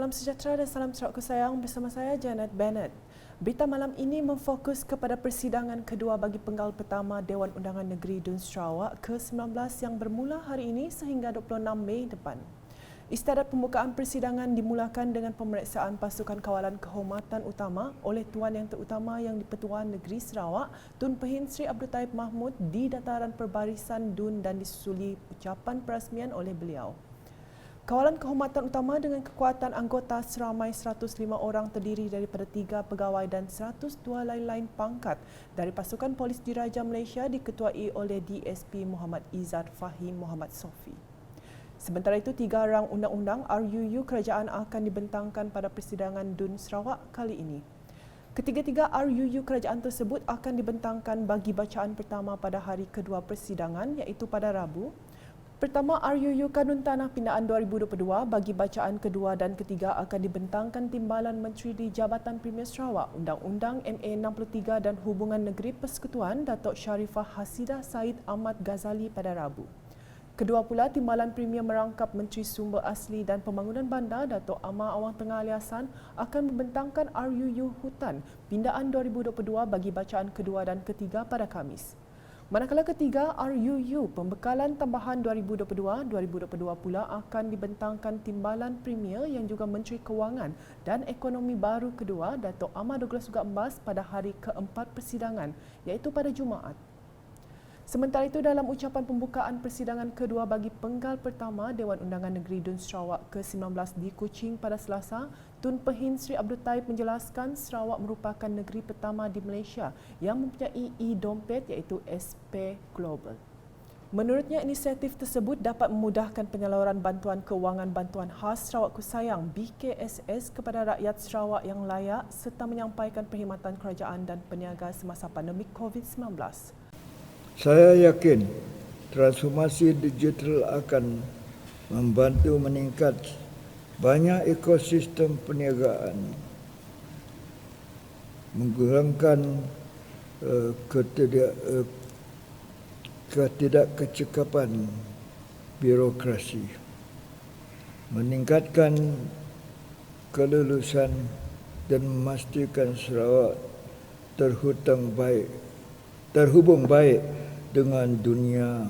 salam sejahtera dan salam Sarawak Kusayang bersama saya Janet Bennett. Berita malam ini memfokus kepada persidangan kedua bagi penggal pertama Dewan Undangan Negeri Dun Sarawak ke-19 yang bermula hari ini sehingga 26 Mei depan. Istiadat pembukaan persidangan dimulakan dengan pemeriksaan pasukan kawalan kehormatan utama oleh Tuan Yang Terutama Yang di-Pertuan Negeri Sarawak, Tun Pehin Sri Abdul Taib Mahmud di dataran perbarisan Dun dan disusuli ucapan perasmian oleh beliau. Kawalan kehormatan utama dengan kekuatan anggota seramai 105 orang terdiri daripada 3 pegawai dan 102 lain-lain pangkat dari pasukan polis diraja Malaysia diketuai oleh DSP Muhammad Izzat Fahim Muhammad Sofi. Sementara itu, 3 rang undang-undang RUU kerajaan akan dibentangkan pada persidangan Dun Sarawak kali ini. Ketiga-tiga RUU kerajaan tersebut akan dibentangkan bagi bacaan pertama pada hari kedua persidangan iaitu pada Rabu. Pertama, RUU Kanun Tanah Pindaan 2022 bagi bacaan kedua dan ketiga akan dibentangkan Timbalan Menteri di Jabatan Premier Sarawak, Undang-Undang MA 63 dan Hubungan Negeri Persekutuan Datuk Sharifah Hasidah Said Ahmad Ghazali pada Rabu. Kedua pula, Timbalan Premier merangkap Menteri Sumber Asli dan Pembangunan Bandar Datuk Amar Awang Tengah Aliasan akan membentangkan RUU Hutan Pindaan 2022 bagi bacaan kedua dan ketiga pada Khamis. Manakala ketiga, RUU Pembekalan Tambahan 2022-2022 pula akan dibentangkan Timbalan Premier yang juga Menteri Kewangan dan Ekonomi Baru kedua Datuk Ahmad Douglas juga Embas pada hari keempat persidangan iaitu pada Jumaat. Sementara itu, dalam ucapan pembukaan persidangan kedua bagi penggal pertama Dewan Undangan Negeri Dun Sarawak ke-19 di Kuching pada Selasa, Tun Pehin Sri Abdul Taib menjelaskan Sarawak merupakan negeri pertama di Malaysia yang mempunyai e-dompet iaitu SP Global. Menurutnya, inisiatif tersebut dapat memudahkan penyaluran bantuan kewangan bantuan khas Sarawak Kusayang BKSS kepada rakyat Sarawak yang layak serta menyampaikan perkhidmatan kerajaan dan peniaga semasa pandemik COVID-19. Saya yakin transformasi digital akan membantu meningkat banyak ekosistem perniagaan, mengurangkan ketidakkecekapan birokrasi, meningkatkan kelulusan dan memastikan Sarawak terhubung baik dengan dunia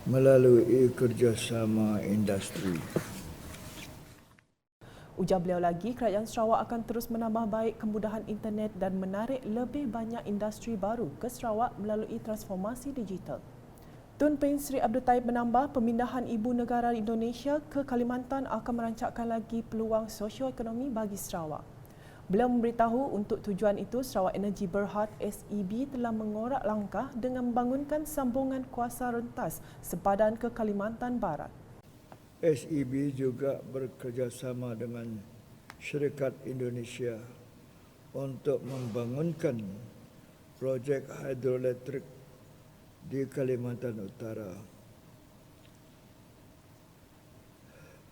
melalui kerjasama industri. Ujar beliau lagi, kerajaan Sarawak akan terus menambah baik kemudahan internet dan menarik lebih banyak industri baru ke Sarawak melalui transformasi digital. Tun Pehin Sri Abdul Taib menambah, pemindahan ibu negara Indonesia ke Kalimantan akan merancangkan lagi peluang sosioekonomi bagi Sarawak. Beliau memberitahu untuk tujuan itu Sarawak Energy Berhad SEB telah mengorak langkah dengan membangunkan sambungan kuasa rentas sepadan ke Kalimantan Barat. SEB juga bekerjasama dengan Syarikat Indonesia untuk membangunkan projek hidroelektrik di Kalimantan Utara.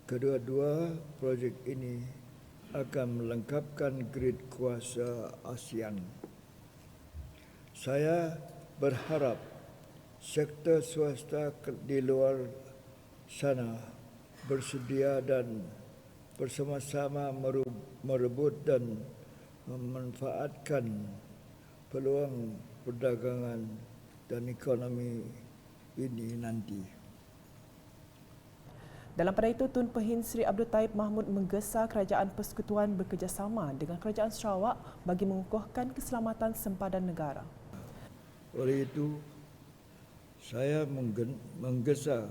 Kedua-dua projek ini akan melengkapkan grid kuasa ASEAN. Saya berharap sektor swasta di luar sana bersedia dan bersama-sama merebut dan memanfaatkan peluang perdagangan dan ekonomi ini nanti. Dalam pada itu, Tun Pehin Sri Abdul Taib Mahmud menggesa Kerajaan Persekutuan bekerjasama dengan Kerajaan Sarawak bagi mengukuhkan keselamatan sempadan negara. Oleh itu, saya menggesa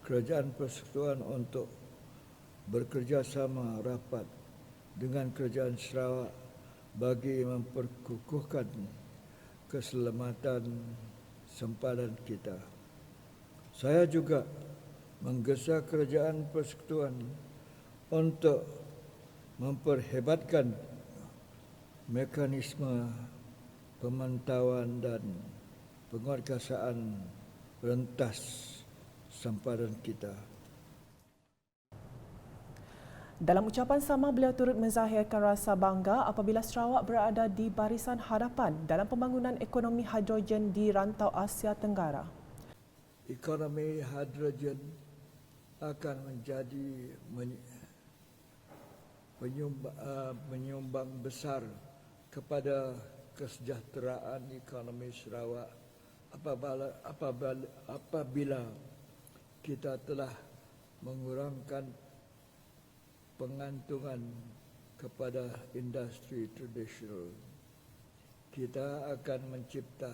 Kerajaan Persekutuan untuk bekerjasama rapat dengan Kerajaan Sarawak bagi memperkukuhkan keselamatan sempadan kita. Saya juga menggesa Kerajaan Persekutuan untuk memperhebatkan mekanisme pemantauan dan penguatkuasaan rentas sempadan kita. Dalam ucapan sama, beliau turut menzahirkan rasa bangga apabila Sarawak berada di barisan hadapan dalam pembangunan ekonomi hidrogen di rantau Asia Tenggara. Ekonomi hidrogen akan menjadi menyumbang besar kepada kesejahteraan ekonomi Sarawak apabila kita telah mengurangkan pengantungan kepada industri tradisional. Kita akan mencipta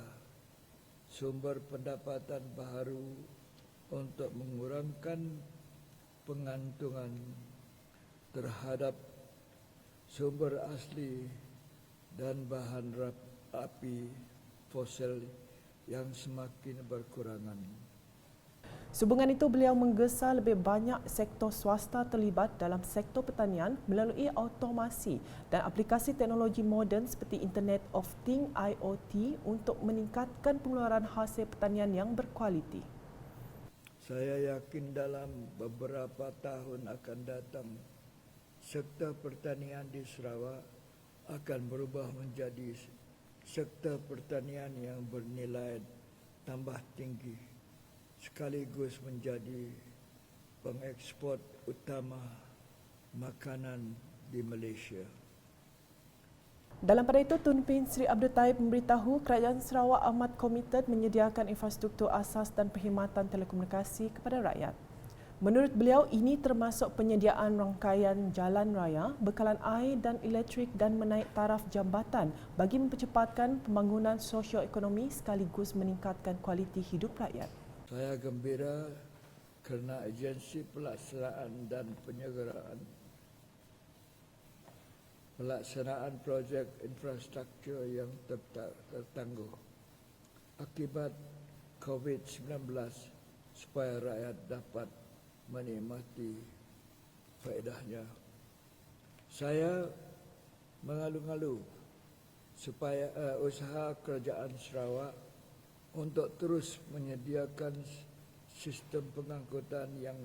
sumber pendapatan baru untuk mengurangkan pengantungan terhadap sumber asli dan bahan api fosil yang semakin berkurangan. Sehubungan itu, beliau menggesa lebih banyak sektor swasta terlibat dalam sektor pertanian melalui automasi dan aplikasi teknologi moden seperti Internet of Things IoT untuk meningkatkan pengeluaran hasil pertanian yang berkualiti. Saya yakin dalam beberapa tahun akan datang, sektor pertanian di Sarawak akan berubah menjadi sektor pertanian yang bernilai tambah tinggi, sekaligus menjadi pengekspor utama makanan di Malaysia. Dalam pada itu, Tun Pehin Sri Abdul Taib memberitahu Kerajaan Sarawak amat komited menyediakan infrastruktur asas dan perkhidmatan telekomunikasi kepada rakyat. Menurut beliau, ini termasuk penyediaan rangkaian jalan raya, bekalan air dan elektrik dan menaik taraf jambatan bagi mempercepatkan pembangunan sosioekonomi sekaligus meningkatkan kualiti hidup rakyat. Saya gembira kerana agensi pelaksanaan projek infrastruktur yang tertangguh akibat COVID-19 supaya rakyat dapat menikmati faedahnya. Saya mengalu-alu supaya usaha kerajaan Sarawak untuk terus menyediakan sistem pengangkutan yang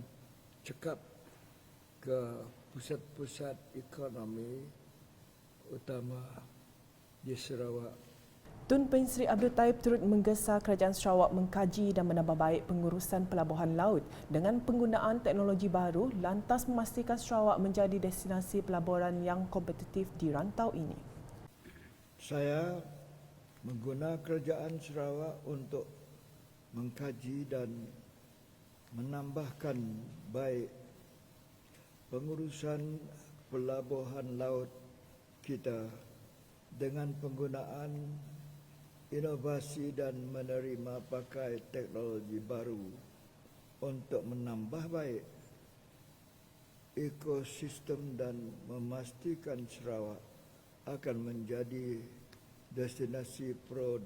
cekap ke pusat-pusat ekonomi utama di Sarawak. Tun Pehin Sri Abdul Taib turut menggesa Kerajaan Sarawak mengkaji dan menambah baik pengurusan pelabuhan laut dengan penggunaan teknologi baru lantas memastikan Sarawak menjadi destinasi pelaburan yang kompetitif di rantau ini. Saya mengguna Kerajaan Sarawak untuk mengkaji dan menambahkan baik pengurusan pelabuhan laut kita dengan penggunaan inovasi dan menerima pakai teknologi baru untuk menambah baik ekosistem dan memastikan Sarawak akan menjadi destinasi pro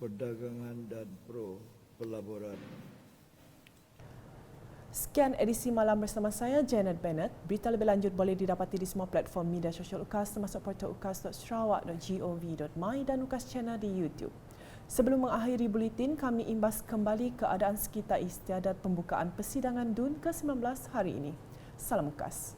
perdagangan dan pro pelaburan. Sekian edisi malam bersama saya, Janet Bennett. Berita lebih lanjut boleh didapati di semua platform media sosial UKAS termasuk portal ukas.sarawak.gov.my dan UKAS Channel di YouTube. Sebelum mengakhiri buletin, kami imbas kembali keadaan sekitar istiadat pembukaan persidangan DUN ke-19 hari ini. Salam UKAS.